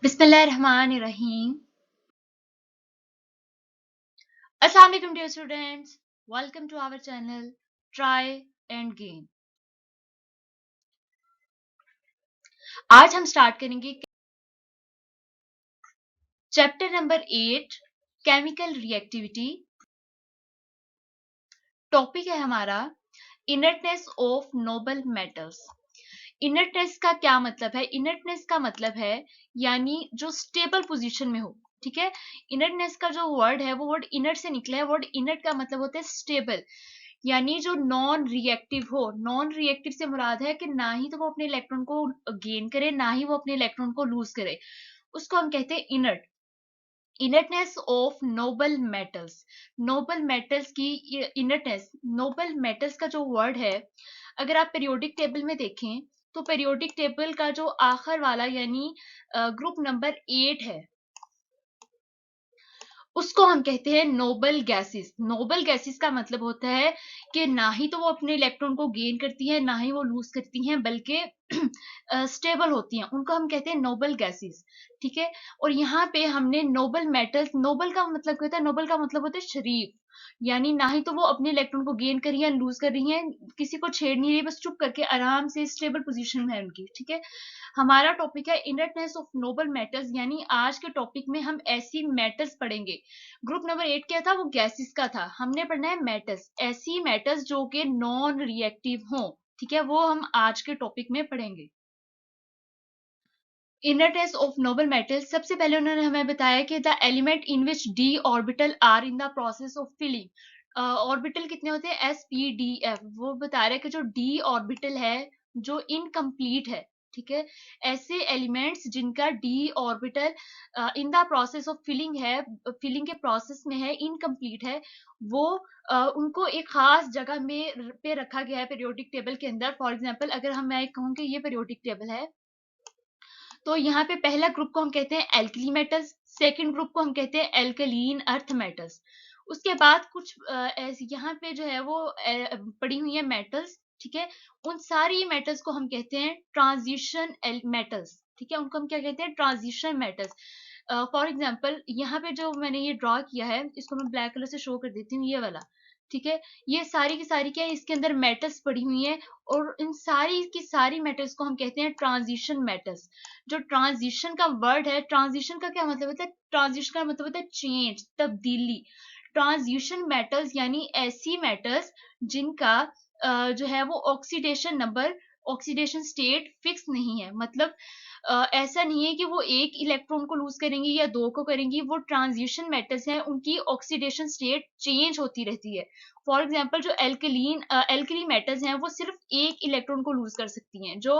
बिस्मिल्लाहिर्रहमानिर्रहीम। अस्सलाम वालेकुम dear students, welcome to our channel try and gain. आज हम स्टार्ट करेंगे chapter number 8 chemical reactivity. Topic है हमारा inertness of noble metals. Inertness का क्या मतलब है? इनर्टनेस का मतलब है यानी जो स्टेबल पोजीशन में हो। ठीक है, इनर्टनेस का जो वर्ड है वो वर्ड इनर्ट से निकला है। वर्ड इनर्ट का मतलब होता है स्टेबल, यानी जो नॉन रिएक्टिव हो। नॉन रिएक्टिव से मुराद है कि ना ही तो वो अपने इलेक्ट्रॉन को गेन करे, ना ही वो अपने इलेक्ट्रॉन को लूज करे, उसको हम कहते हैं inert. Inertness of noble metals. Noble metals की इनर्टनेस, नोबल मेटल्स का जो वर्ड है, अगर आप पीरियोडिक टेबल में देखें तो पीरियोडिक टेबल का जो आखिर वाला यानी ग्रुप नंबर 8 है, उसको हम कहते हैं नोबल गैसेस। नोबल गैसेस का मतलब होता है कि ना ही तो वो अपने इलेक्ट्रॉन को गेन करती है, ना ही वो लूज करती हैं, बल्कि स्टेबल होती हैं। उनको हम कहते हैं नोबल गैसेस। ठीक है, और यहाँ पे हमने नोबल मेटल्स, नोबल का मतलब क्या होता है? नोबल का मतलब होता है शरीफ, यानी ना ही तो वो अपने इलेक्ट्रॉन को गेन कर रही है, लूज कर रही है, किसी को छेड़ नहीं रही, बस चुप करके आराम से स्टेबल पोजीशन में है उनकी। ठीक है, हमारा टॉपिक है इनर्टनेस ऑफ नोबल मेटल्स, यानी आज के टॉपिक में हम ऐसी मेटल्स पढ़ेंगे। ग्रुप नंबर 8 क्या था? वो गैसेस का था। हमने पढ़ना है मेटल्स, ऐसी मेटल्स जो कि नॉन रिएक्टिव हों। ठीक है, वो हम आज के टॉपिक में पढ़ेंगे। इनर्टनेस ऑफ नोबल मेटल्स, सबसे पहले उन्होंने हमें बताया कि the element in which d orbital are in the process of filling. Orbital कितने होते हैं? S P D F। वो बता रहे हैं कि जो डी ऑर्बिटल है जो इनकम्प्लीट है। ठीक है, ऐसे एलिमेंट्स जिनका d orbital in the process of filling है, फिलिंग के प्रोसेस में है, इनकम्प्लीट है, वो उनको एक खास जगह में पे रखा गया है पीरियोडिक टेबल के अंदर। फॉर एग्जाम्पल, अगर मैं कहूँ कि ये पीरियोडिक टेबल है, तो यहाँ पे पहला ग्रुप को हम कहते हैं एल्कली मेटल्स, सेकंड ग्रुप को हम कहते हैं एल्कलीन अर्थ मेटल्स। उसके बाद कुछ ऐसे यहाँ पे जो है वो पड़ी हुई है मेटल्स। ठीक है, उन सारी मेटल्स को हम कहते हैं ट्रांजिशन मेटल्स। ठीक है, उनको हम क्या कहते हैं? Transition metals. फॉर एग्जाम्पल, यहाँ पे जो मैंने ये ड्रॉ किया है, इसको मैं ब्लैक कलर से शो कर देती हूँ, ये वाला। ठीक है, ये सारी की सारी क्या है? इसके अंदर मेटल्स पड़ी हुई हैं, और इन सारी की सारी मेटल्स को हम कहते हैं ट्रांजिशन मेटल्स। जो ट्रांजिशन का वर्ड है, ट्रांजिशन का क्या मतलब होता है? ट्रांजिशन का मतलब होता है चेंज, तब्दीली। ट्रांजिशन मेटल्स यानी ऐसी मेटल्स जिनका जो है वो oxidation number, oxidation state fix नहीं है। मतलब ऐसा नहीं है कि वो एक इलेक्ट्रॉन को लूज करेंगी या दो को करेंगी। वो ट्रांजिशन मेटल्स हैं, उनकी ऑक्सीडेशन स्टेट चेंज होती रहती है। फॉर एग्जाम्पल, जो एल्कली मेटल्स हैं वो सिर्फ एक इलेक्ट्रॉन को लूज कर सकती हैं। जो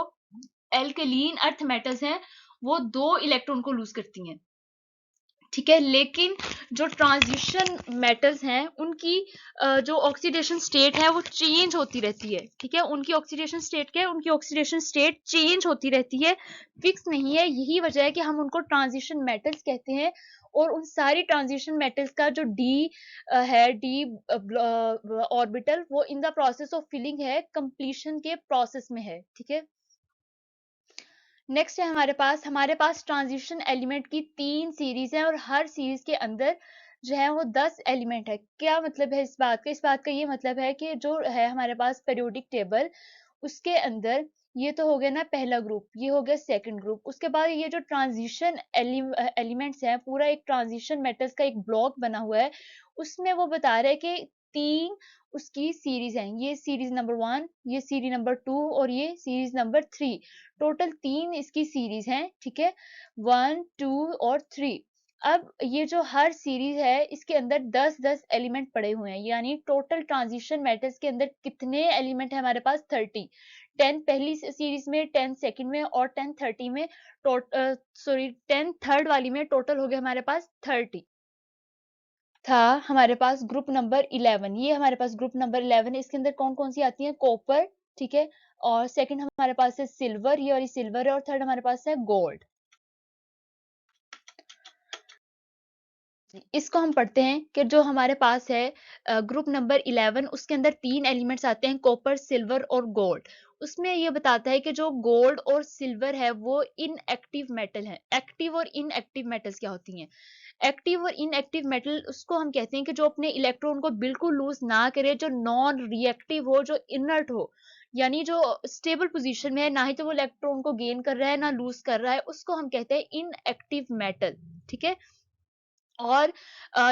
एल्कलीन अर्थ मेटल्स हैं वो दो इलेक्ट्रॉन को लूज करती हैं। ठीक है, लेकिन जो ट्रांजिशन मेटल्स हैं उनकी जो ऑक्सीडेशन स्टेट है वो चेंज होती रहती है। ठीक है, उनकी ऑक्सीडेशन स्टेट क्या है? उनकी ऑक्सीडेशन स्टेट चेंज होती रहती है, फिक्स नहीं है। यही वजह है कि हम उनको ट्रांजिशन मेटल्स कहते हैं। और उन सारी ट्रांजिशन मेटल्स का जो डी है, डी ऑर्बिटल, वो in the process of filling है, कंप्लीशन के प्रोसेस में है। ठीक है, नेक्स्ट है हमारे पास ट्रांजिशन एलिमेंट की 3 सीरीज है, और हर सीरीज के अंदर जो है वो 10 एलिमेंट है। क्या मतलब है इस बात का? इस बात का ये मतलब है कि जो है हमारे पास पीरियोडिक टेबल, उसके अंदर ये तो हो गया ना पहला ग्रुप, ये हो गया सेकंड ग्रुप। उसके बाद ये जो ट्रांजिशन एलिमेंट्स हैं, पूरा एक ट्रांजिशन मेटल्स का एक ब्लॉक बना हुआ है, उसमें वो बता रहे हैं कि 3 उसकी सीरीज हैं। ये सीरीज नंबर 1, ये सीरीज नंबर 2, और ये सीरीज नंबर 3। टोटल 3 इसकी सीरीज हैं। ठीक है, 1, 2 और 3। अब ये जो हर सीरीज है, इसके अंदर 10-10 एलिमेंट पड़े हुए हैं, यानी टोटल ट्रांजिशन मेटल्स के अंदर कितने एलिमेंट है हमारे पास? 30। 10 पहली सीरीज में, 10 सेकंड में, और 10 30 में। 10 थर्ड वाली में टोटल हो गया हमारे पास 30। था हमारे पास ग्रुप नंबर 11, ये हमारे पास ग्रुप नंबर 11 है। इसके अंदर कौन कौन सी आती है? कॉपर। ठीक है, और सेकंड हमारे पास है सिल्वर, ये वाली सिल्वर है, और थर्ड हमारे पास है गोल्ड। इसको हम पढ़ते हैं कि जो हमारे पास है ग्रुप नंबर 11, उसके अंदर 3 एलिमेंट्स आते हैं, कॉपर, सिल्वर और गोल्ड। उसमें ये बताता है कि जो गोल्ड और सिल्वर है वो इनएक्टिव मेटल है। एक्टिव और इनएक्टिव मेटल्स क्या होती हैं? एक्टिव और इनएक्टिव मेटल उसको हम कहते हैं कि जो अपने इलेक्ट्रॉन को बिल्कुल लूज ना करे, जो नॉन रिएक्टिव हो, जो इनर्ट हो, यानी जो स्टेबल पोजीशन में है, ना ही तो वो इलेक्ट्रॉन को गेन कर रहा है ना लूज कर रहा है, उसको हम कहते हैं इनएक्टिव मेटल। ठीक है। और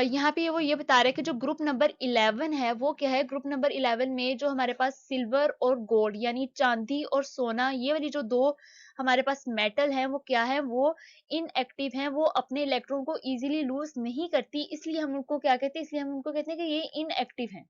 यहाँ पे वो ये बता रहा है कि जो ग्रुप नंबर 11 है वो क्या है? ग्रुप नंबर 11 में जो हमारे पास सिल्वर और गोल्ड यानी चांदी और सोना, ये वाली जो दो हमारे पास मेटल है वो क्या है? वो इनएक्टिव हैं, वो अपने इलेक्ट्रॉन को इजीली लूज नहीं करती, इसलिए हम उनको क्या कहते हैं? इसलिए हम उनको कहते हैं कि ये इनएक्टिव हैं।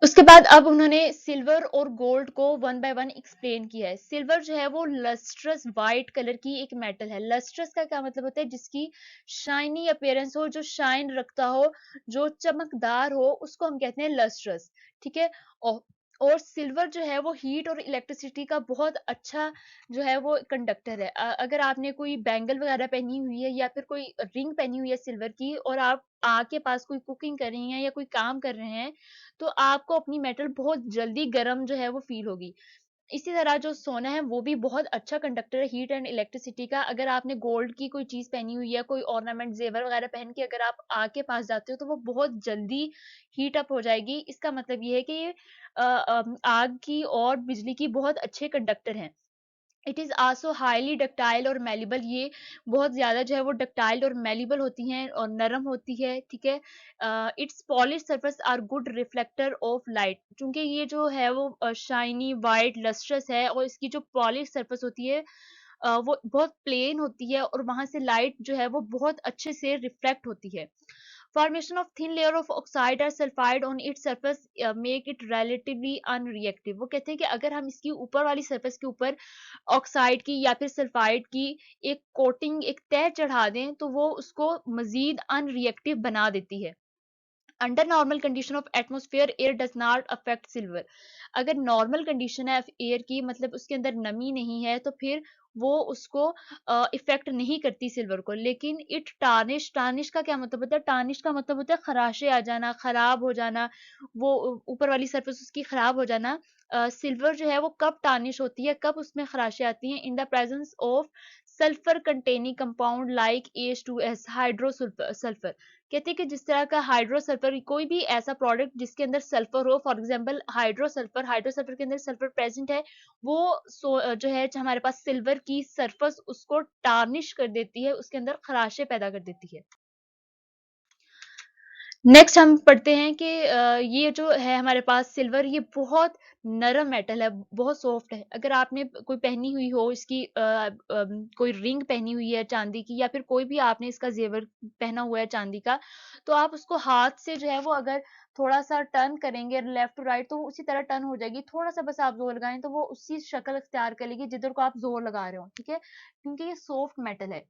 उसके बाद अब उन्होंने सिल्वर और गोल्ड को वन बाय वन एक्सप्लेन किया है। सिल्वर जो है वो लस्ट्रस व्हाइट कलर की एक मेटल है। लस्ट्रस का क्या मतलब होता है? जिसकी शाइनी अपीयरेंस हो, जो शाइन रखता हो, जो चमकदार हो, उसको हम कहते हैं लस्ट्रस। ठीक है। और और सिल्वर जो है वो हीट और इलेक्ट्रिसिटी का बहुत अच्छा जो है वो कंडक्टर है। अगर आपने कोई बैंगल वगैरह पहनी हुई है या फिर कोई रिंग पहनी हुई है सिल्वर की, और आप आग के पास कोई कुकिंग कर रही हैं या कोई काम कर रहे हैं, तो आपको अपनी मेटल बहुत जल्दी गर्म जो है वो फील होगी। इसी तरह जो सोना है वो भी बहुत अच्छा कंडक्टर है हीट एंड इलेक्ट्रिसिटी का। अगर आपने गोल्ड की कोई चीज पहनी हुई है, कोई ऑर्नामेंट जेवर वगैरह पहन के अगर आप आग के पास जाते हो तो वो बहुत जल्दी हीट अप हो जाएगी। इसका मतलब ये है कि ये आग की और बिजली की बहुत अच्छे कंडक्टर हैं। It is also highly ductile और मेलेबल, ये बहुत ज्यादा जो है वो डक्टाइल और मेलेबल होती हैं और नरम होती है। ठीक है। Its polish surface are good reflector of light, क्योंकि ये जो है वो शाइनी वाइट लस्ट्रस है और इसकी जो पॉलिश सरफेस होती है वो बहुत प्लेन होती है और वहां से लाइट जो है वो बहुत अच्छे से रिफ्लेक्ट होती है। Formation of thin layer of oxide or sulfide on its surface make it relatively unreactive। वो कहते हैं कि अगर हम इसकी ऊपर वाली सरफेस के ऊपर ऑक्साइड की या फिर सल्फाइड की एक कोटिंग, एक तह चढ़ा दें, तो वो उसको मजीद अनरिएक्टिव बना देती है। Under normal condition of atmosphere air does not affect silver. अगर नॉर्मल कंडीशन है एयर की, मतलब उसके अंदर नमी नहीं है, तो फिर वो उसको इफेक्ट नहीं करती सिल्वर को। लेकिन इट टार्निश, टार्निश का क्या मतलब होता है? टार्निश का मतलब होता है खराशे आ जाना, खराब हो जाना, वो ऊपर वाली सरफेस उसकी खराब हो जाना। सिल्वर जो है वो कब टार्निश होती है, कब उसमें खराशे आती हैं? In the presence of sulphur containing compound like H2S hydrosulphur. Sulphur कहते हैं कि जिस तरह का हाइड्रोसल्फर, कोई भी ऐसा प्रोडक्ट जिसके अंदर सल्फर हो, फॉर एग्जांपल हाइड्रोसल्फर, हाइड्रोसल्फर के अंदर सल्फर प्रेजेंट है, वो जो है हमारे पास सिल्वर की सरफेस उसको टार्निश कर देती है, उसके अंदर खराशे पैदा कर देती है। नेक्स्ट हम पढ़ते हैं कि ये जो है हमारे पास सिल्वर, ये बहुत नरम मेटल है, बहुत सॉफ्ट है। अगर आपने कोई पहनी हुई हो इसकी कोई रिंग पहनी हुई है चांदी की, या फिर कोई भी आपने इसका जेवर पहना हुआ है चांदी का, तो आप उसको हाथ से जो है वो अगर थोड़ा सा टर्न करेंगे लेफ्ट टू राइट, तो वो उसी तरह टर्न हो जाएगी। थोड़ा सा बस आप जोर लगाएं तो वो उसी शक्ल अख्तियार कर लेगी जिधर को आप जोर लगा रहे हो। ठीक है। क्योंकि ये सॉफ्ट मेटल है।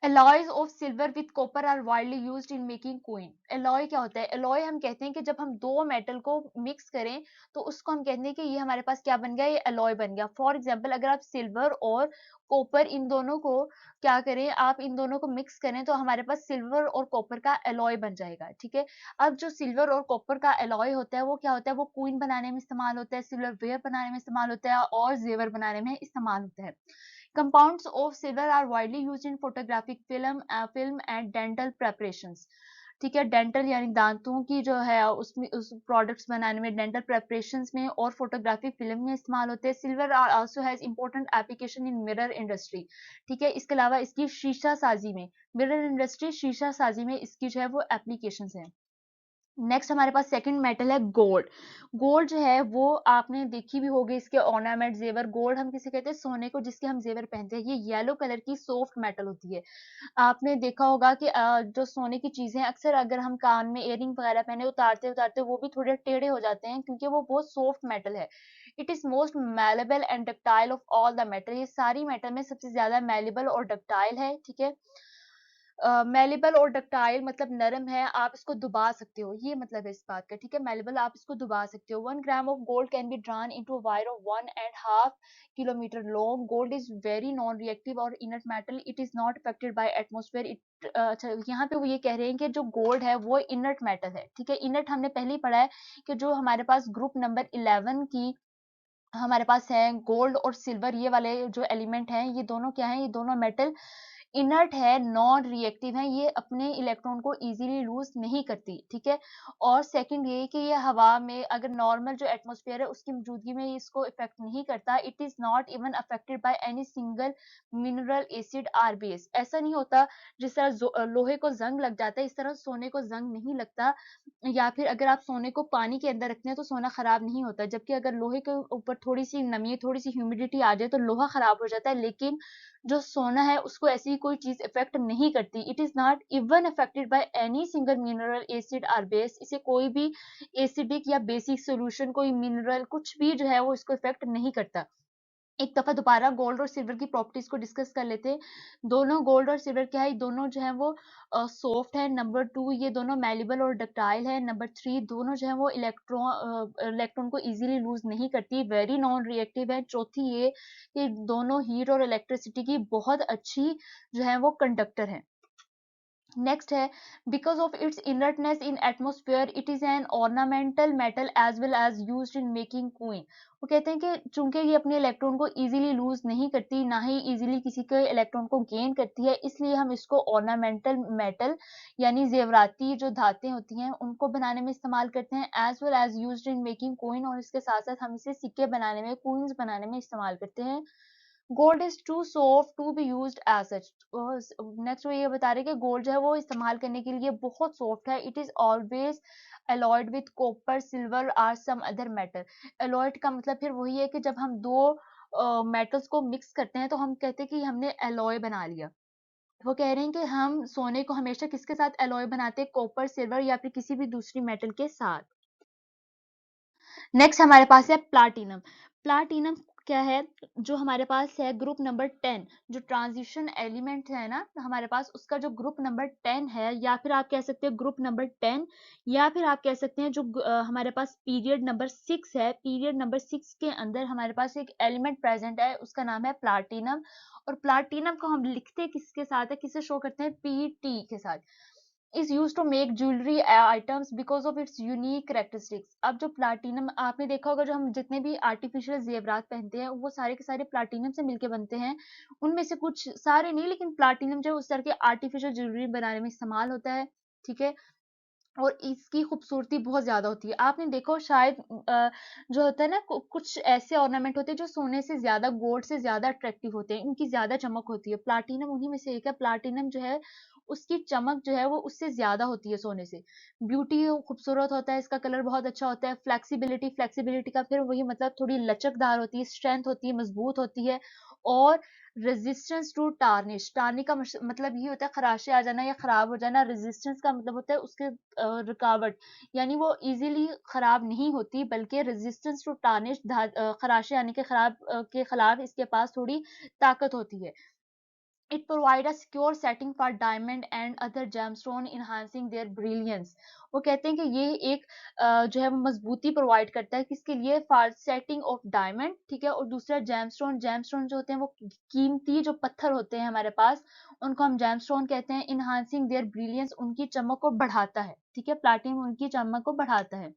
alloys of silver with copper are widely used in making coin। alloy क्या होता है? alloy हम कहते हैं कि जब हम दो मेटल को मिक्स करें तो उसको हम कहते हैं कि ये हमारे पास क्या बन गया? ये alloy बन गया। फॉर एग्जांपल अगर आप सिल्वर और कॉपर इन दोनों को क्या करें, आप इन दोनों को मिक्स करें तो हमारे पास सिल्वर और कॉपर का alloy बन जाएगा। ठीक है। अब जो सिल्वर और कॉपर का alloy होता है वो क्या होता है? वो कोइन बनाने में इस्तेमाल होता है, सिल्वर वेयर बनाने में इस्तेमाल होता है और जेवर बनाने में इस्तेमाल होता है। Compounds of silver are widely used in photographic film and dental preparations। ठीक है। डेंटल यानी दांतों की जो है उसमें उस प्रोडक्ट्स बनाने में, डेंटल प्रेपरेशंस में और फोटोग्राफिक फिल्म में इस्तेमाल होते हैं। Silver also has important application in mirror industry. ठीक है। इसके अलावा इसकी शीशा साजी में, मिरर इंडस्ट्री शीशा साजी में इसकी जो है वो एप्लीकेशंस हैं। नेक्स्ट हमारे पास सेकंड मेटल है गोल्ड। गोल्ड जो है वो आपने देखी भी होगी, इसके ऑर्नामेंट जेवर। गोल्ड हम किसे कहते हैं? सोने को जिसके हम जेवर पहनते हैं। ये येलो कलर की सॉफ्ट मेटल होती है। आपने देखा होगा कि जो सोने की चीजें अक्सर अगर हम कान में इयररिंग वगैरह पहने, उतारते उतारते वो भी थोड़े टेढ़े हो जाते हैं क्योंकि वो बहुत सॉफ्ट मेटल है। It is most malleable and ductile of all the metal. ये सारी मेटल में सबसे ज्यादा मेलेबल और डक्टाइल है। ठीक है। मेलेबल और डक्टाइल मतलब नरम है, आप इसको दबा सकते हो, ये मतलब है इस बात का, ठीक है। मेलेबल आप इसको दबा सकते हो। 1 gram of gold can be drawn into a wire of 1.5 kilometre long. Gold is very non reactive और inert metal, it is not affected by atmosphere. It अच्छा, यहाँ पे वो ये कह रहे हैं कि जो गोल्ड है वो इनर्ट मेटल है, ठीक है। इनर्ट हमने पहले ही पढ़ा है कि जो हमारे पास ग्रुप नंबर 11 की हमारे पास है गोल्ड और सिल्वर, ये वाले जो एलिमेंट हैं ये दोनों क्या हैं, ये दोनों मेटल इनर्ट है, नॉन रिएक्टिव है, ये अपने इलेक्ट्रॉन को इजीली लूज नहीं करती, ठीक है। और सेकंड ये कि ये हवा में अगर नॉर्मल जो एटमॉस्फेयर है उसकी मौजूदगी में इसको इफेक्ट नहीं करता। It is not even affected by any single mineral acid or base. ऐसा नहीं होता जिस तरह लोहे को जंग लग जाता है इस तरह सोने को जंग नहीं लगता, या फिर अगर आप सोने को पानी के अंदर रखते हैं तो सोना खराब नहीं होता, जबकि अगर लोहे के ऊपर थोड़ी सी नमी थोड़ी सी ह्यूमिडिटी आ जाए तो लोहा खराब हो जाता है, लेकिन जो सोना है उसको ऐसी कोई चीज इफेक्ट नहीं करती। It is not even affected by any single mineral acid or base. इसे कोई भी एसिडिक या बेसिक सोल्यूशन, कोई मिनरल कुछ भी जो है वो इसको इफेक्ट नहीं करता। एक दफा दोबारा गोल्ड और सिल्वर की प्रॉपर्टीज को डिस्कस कर लेते हैं। दोनों गोल्ड और सिल्वर क्या है, दोनों जो है वो सॉफ्ट है। नंबर 2 ये दोनों मेलेबल और डक्टाइल है। नंबर 3 दोनों जो है वो इलेक्ट्रॉन को इजीली लूज नहीं करती, वेरी नॉन रिएक्टिव है। चौथी ये कि दोनों हीट और इलेक्ट्रिसिटी की बहुत अच्छी जो है वो कंडक्टर है। नेक्स्ट है because of its inertness in atmosphere it is an ornamental metal as well as used in making queen. वो कहते हैं कि चूंकि ये अपने इलेक्ट्रॉन को इजीली लूज नहीं करती, ना ही इजीली किसी के इलेक्ट्रॉन को गेन करती है, इसलिए हम इसको ऑर्नामेंटल मेटल यानी जेवराती जो धातें होती हैं उनको बनाने में इस्तेमाल करते हैं, as well as used in making queen, और इसके साथ साथ हम इसे सिक्के बनाने में, क्वींस बनाने में इस्तेमाल करते हैं। Gold is too soft to be used as such. Next वो ये बता रहे हैं कि गोल्ड जो है वो इस्तेमाल करने के लिए बहुत सॉफ्ट है। It is always alloyed with copper silver or some other metal। alloyed का मतलब फिर वही है कि जब हम दो मेटल्स को मिक्स करते हैं तो हम कहते हैं कि हमने एलॉय बना लिया। वो कह रहे हैं कि हम सोने को हमेशा किसके साथ एलॉय बनाते हैं, कॉपर सिल्वर या फिर किसी भी दूसरी मेटल के साथ। नेक्स्ट हमारे पास है प्लाटिनम। प्लाटिनम क्या है, जो हमारे पास है ग्रुप नंबर 10, जो ट्रांजिशन एलिमेंट है ना हमारे पास, उसका जो ग्रुप नंबर 10 है, या फिर आप कह सकते हैं ग्रुप नंबर 10, या फिर आप कह सकते हैं जो हमारे पास पीरियड नंबर 6 है, पीरियड नंबर 6 के अंदर हमारे पास एक एलिमेंट प्रेजेंट है, उसका नाम है प्लाटिनम। और प्लाटिनम को हम लिखते किसके साथ है, किसे शो करते हैं, पीटी के साथ। is used to make jewelry items because of its unique characteristics। अब जो प्लाटिनम आपने देखा होगा, जो हम जितने भी आर्टिफिशियल जेवरात पहनते हैं वो सारे के सारे प्लाटिनम से मिलके बनते हैं। उनमें से कुछ, सारे नहीं, लेकिन प्लाटिनम जो है उस तरह के आर्टिफिशियल ज्वेलरी बनाने में इस्तेमाल होता है, ठीक है। और इसकी खूबसूरती बहुत ज्यादा होती है। आपने देखो शायद जो होता है ना, कुछ ऐसे ऑर्नामेंट होते हैं जो सोने से ज्यादा, गोल्ड से ज्यादा अट्रैक्टिव होते हैं, इनकी ज्यादा चमक होती है। प्लाटिनम उन्हीं में से एक है। प्लाटिनम जो है उसकी चमक जो है वो उससे ज्यादा होती है सोने से। ब्यूटी खूबसूरत होता है, इसका कलर बहुत अच्छा होता है। फ्लेक्सिबिलिटी, फ्लेक्सिबिलिटी का फिर वही मतलब थोड़ी लचकदार होती है, स्ट्रेंथ होती है, मजबूत होती है। और रेजिस्टेंस टू टार्निश, टार्निश का मतलब ये होता है खराशे आ जाना या खराब हो जाना। रेजिस्टेंस का मतलब होता है उसके रुकावट, यानी वो इजीली खराब नहीं होती, बल्कि रेजिस्टेंस टू टार्निश, खराशे आने के के खिलाफ इसके पास थोड़ी ताकत होती है। It provide a secure setting for diamond and other gemstone enhancing their brilliance। वो कहते हैं कि ये एक जो है वो मजबूती प्रोवाइड करता है किसके लिए, फॉर सेटिंग ऑफ डायमंड, ठीक है। और दूसरा जेमस्टोन, जेमस्टोन जो होते हैं वो कीमती जो पत्थर होते हैं हमारे पास, उनको हम जेमस्टोन कहते हैं। इनहांसिंग देयर ब्रिलियंस, उनकी चमक को बढ़ाता है, ठीक है। प्लैटिनम उनकी चमक को बढ़ाता है।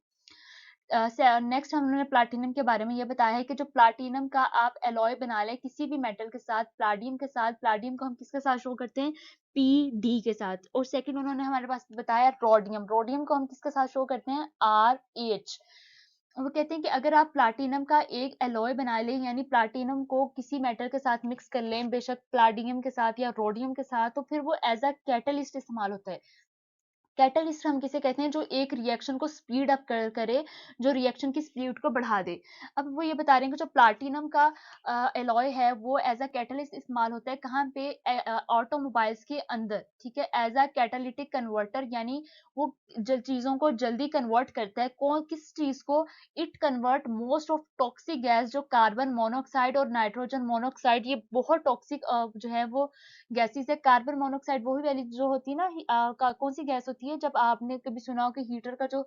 नेक्स्ट हमने प्लाटिनम के बारे में ये बताया है कि जो प्लाटिनम का आप एलॉय बना लें किसी भी मेटल के साथ, प्लाडियम के साथ, प्लाडियम को हम किसके साथ शो करते हैं, पी डी के साथ। और सेकंड उन्होंने हमारे पास बताया रोडियम, रोडियम को हम किसके साथ शो करते हैं, आर एच। वो कहते हैं कि अगर आप प्लाटिनम का एक एलॉय बना लें, यानी प्लाटिनम को किसी मेटल के साथ मिक्स कर लें, बेशक प्लाडियम के साथ या रोडियम के साथ, तो फिर वो एज अ कैटलिस्ट इस्तेमाल होता है। कैटलिस्ट हम किसे कहते हैं, जो एक रिएक्शन को स्पीड अप करे, जो रिएक्शन की स्पीड को बढ़ा दे। अब वो ये बता रहे हैं कि जो प्लाटिनम का एलॉय है वो एज अ कैटलिस्ट इस्तेमाल होता है कहाँ पे, ऑटोमोबाइल्स के अंदर, ठीक है, एज अ कैटालिटिक कन्वर्टर, यानी वो चीजों को जल्दी कन्वर्ट करता है। कौन किस चीज को? It convert most of toxic gas, जो कार्बन मोनोऑक्साइड और नाइट्रोजन मोनोऑक्साइड, ये बहुत टॉक्सिक जो है वो गैसेस है। कार्बन मोनोऑक्साइड वही वाली जो होती है ना, कौन सी गैस होती है, जब आपने कभी सुना हो कि हीटर का जो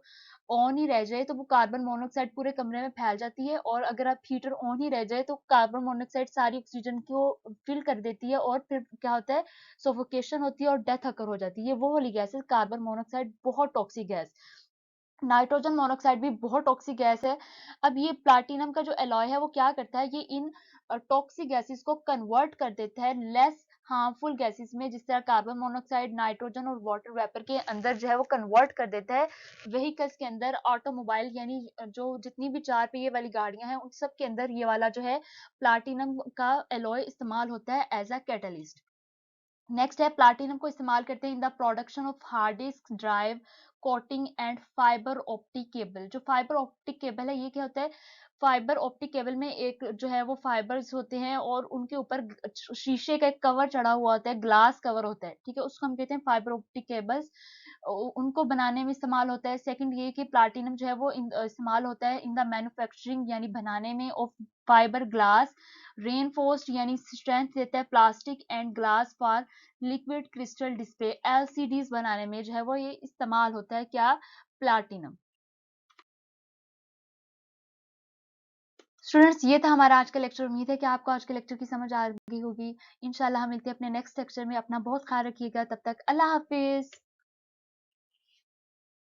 ऑन ही रह जाए तो वो कार्बन मोनोऑक्साइड पूरे कमरे में फैल जाती है, और अगर आप हीटर ऑन ही रह जाए तो कार्बन मोनोऑक्साइड सारी ऑक्सीजन को फिल कर देती है, और फिर क्या होता है, सोफोकेशन होती है और डेथ अकर हो जाती है। वो वाली गैस है कार्बन मोनोऑक्साइड, बहुत टॉक्सिक गैस। नाइट्रोजन मोनोऑक्साइड भी बहुत टॉक्सिक गैस है। अब ये प्लाटिनम का जो एलॉय है वो क्या करता है, ये इन टॉक्सिक गैसेस को कन्वर्ट कर देता है लेस हार्मफुल गैसेस में, जिस तरह कार्बन मोनोऑक्साइड, नाइट्रोजन और वाटर वेपर के अंदर जो है वो कन्वर्ट कर देता है। व्हीकल्स के अंदर, ऑटोमोबाइल यानी जो जितनी भी 4 पहिए वाली गाड़ियां हैं उन सब के अंदर ये वाला जो है प्लाटिनम का एलॉय इस्तेमाल होता है एज अ कैटलिस्ट। नेक्स्ट है, प्लाटिनम को इस्तेमाल करते हैं in the production of hard disk drive, coating and fibre optic cable. जो फाइबर ऑप्टिक केबल है, ये क्या होता है, फाइबर ऑप्टिक केबल में एक जो है वो फाइबर्स होते हैं और उनके ऊपर शीशे का एक कवर चढ़ा हुआ होता है, ग्लास कवर होता है, ठीक है, उसको हम कहते हैं फाइबर ऑप्टिक केबल्स। उनको बनाने में इस्तेमाल होता है। सेकंड ये कि प्लाटिनम जो है वो इस्तेमाल होता है इन द मैन्युफैक्चरिंग, यानी बनाने में, ऑफ फाइबर ग्लास, रेनफोर्स्ड यानी स्ट्रेंथ देता है, plastic and glass for liquid crystal display, LCDs बनाने में जो है वो ये इस्तेमाल होता है, क्या, प्लाटिनम। स्टूडेंट्स, ये था हमारा आज का लेक्चर। उम्मीद है कि आपको आज के लेक्चर की समझ आ गई होगी। इंशाल्लाह हम मिलते हैं अपने नेक्स्ट लेक्चर में। अपना बहुत ख्याल रखिएगा, तब तक अल्लाह हाफिज।